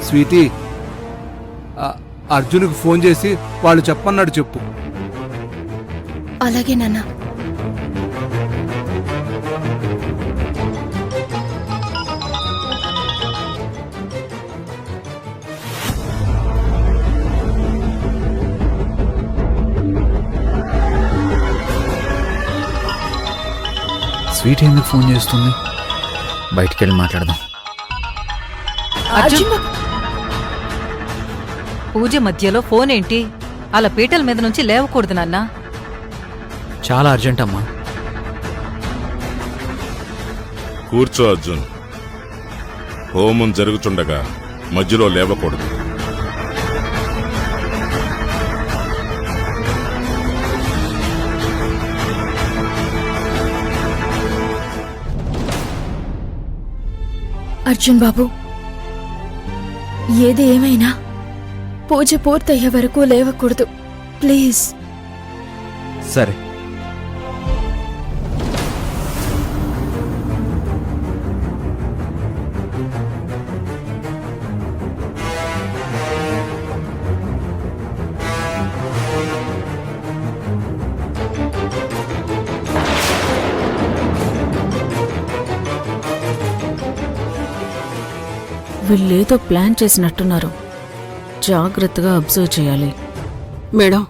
Sweety, అర్జున్కి phone చేసి వాళ్ళు చెప్పన్నాడు చెప్పు. అలాగే నాన్న. స్వీట్ ఎందుకు ఫోన్ చేస్తుంది? బయటికి వెళ్ళి మాట్లాడదాం. అర్జున్, పూజ మధ్యలో ఫోన్ ఏంటి? అలా పీటల మీద నుంచి లేవకూడదు నాన్న. చాలా అర్జెంట్ అమ్మా. కూర్చో అర్జున్. హోమం జరుగుతుండగా మధ్యలో లేవకూడదు. అర్జున్ బాబు, ఏది ఏమైనా పూజ పూర్తయ్యే వరకు లేవకూడదు, ప్లీజ్. సరే. వీళ్ళేదో ప్లాన్ చేసినట్టున్నారు. జాగ్రత్తగా అబ్జర్వ్ చేయాలి. మేడం,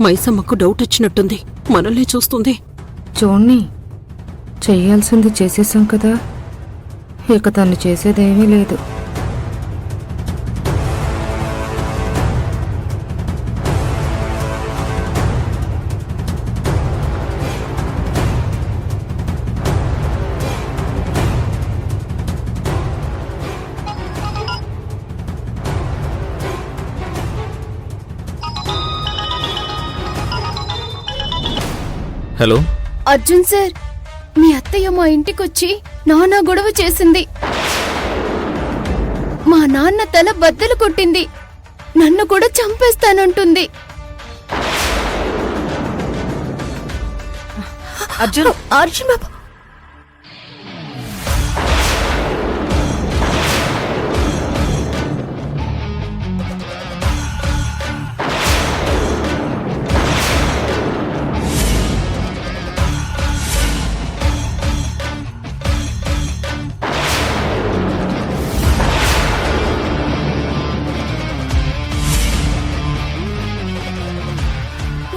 మైసమ్మకు డౌట్ వచ్చినట్టుంది. మనల్ని చూస్తుంది. చూడ్ని, చెయ్యాల్సింది చేసేసాం కదా, ఇక తను చేసేదేమీ లేదు. హలో అర్జున్ సార్, మీ అత్తయ్య మా ఇంటికొచ్చి నానా గొడవ చేసింది. మా నాన్న తల బద్దలు కొట్టింది. నన్ను కూడా చంపేస్తానంటుంది. అర్జున్, అర్జున్ బాబు,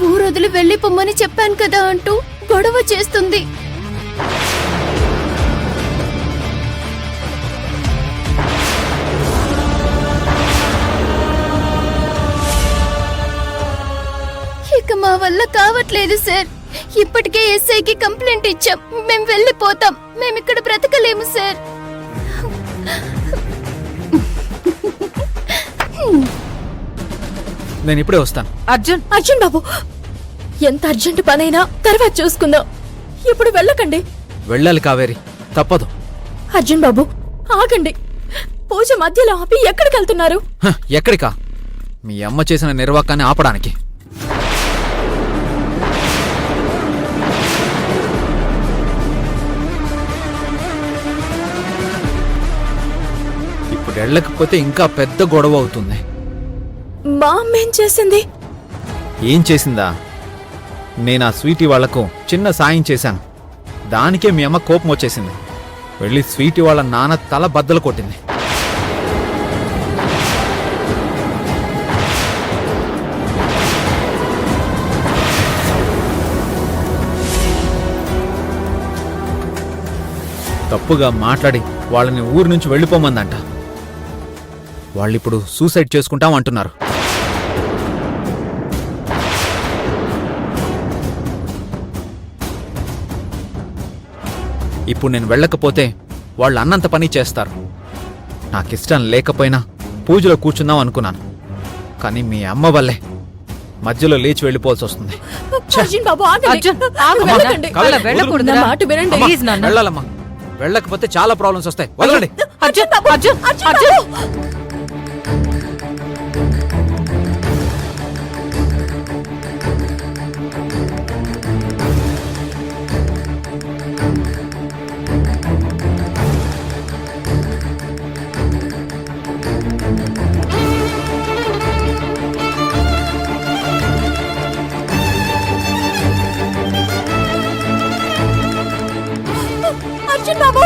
ఊరొదిలి వెళ్ళిపోమ్మని చెప్పాను కదా అంటూ గొడవ చేస్తుంది. ఇక మా వల్ల కావట్లేదు సార్. ఇప్పటికే ఎస్ఐకి కంప్లైంట్ ఇచ్చాం. మేం వెళ్ళిపోతాం. మేమిక్కడ బ్రతకలేము సార్. నేను ఇప్పుడే వస్తాను. అర్జున్, అర్జున్ బాబు, ఎంత అర్జెంట్ పనైనా తర్వాత చూసుకుందాం. ఇప్పుడు వెళ్ళకండి. వెళ్ళాలి కావేరి, తప్పదు. అర్జున్ బాబు, ఆగండి. పూజ మధ్యలో ఆపి ఎక్కడికి వెళ్తున్నారు? ఎక్కడికా? మీ అమ్మ చేసిన నిర్వాకాన్ని ఆపడానికి. ఇప్పుడు వెళ్ళకపోతే ఇంకా పెద్ద గొడవ అవుతుంది. మా అమ్మేం చేసింది? ఏం చేసిందా? నేను ఆ స్వీటీ వాళ్లకు చిన్న సాయం చేశాను. దానికే మీ అమ్మ కోపం వచ్చేసింది. వెళ్ళి స్వీటీ వాళ్ళ నాన్న తల బద్దలు కొట్టింది. తప్పుగా మాట్లాడి వాళ్ళని ఊరి నుంచి వెళ్ళిపోమందంట. వాళ్ళిప్పుడు సూసైడ్ చేసుకుంటాం అంటున్నారు. ఇప్పుడు నేను వెళ్ళకపోతే వాళ్ళు అన్నంత పని చేస్తారు. నాకిష్టం లేకపోయినా పూజలో కూర్చుందాం అనుకున్నాను. కానీ మీ అమ్మ వల్లే మధ్యలో లేచి వెళ్ళిపోవాల్సి వస్తుంది. అర్జున్ బాబు, ఆగండి. అర్జున్, ఆగు నాన్న. వెళ్ళకండి. అలా వెళ్ళకూడదు. నా మాట వినండి. అమ్మా, ప్లీజ్ నాన్న. వెళ్ళాలమ్మా. వెళ్ళకపోతే చాలా ప్రాబ్లమ్స్ వస్తాయి. వదలండి. అర్జున్, అర్జున్, అర్జున్. అర్జున్ బాబు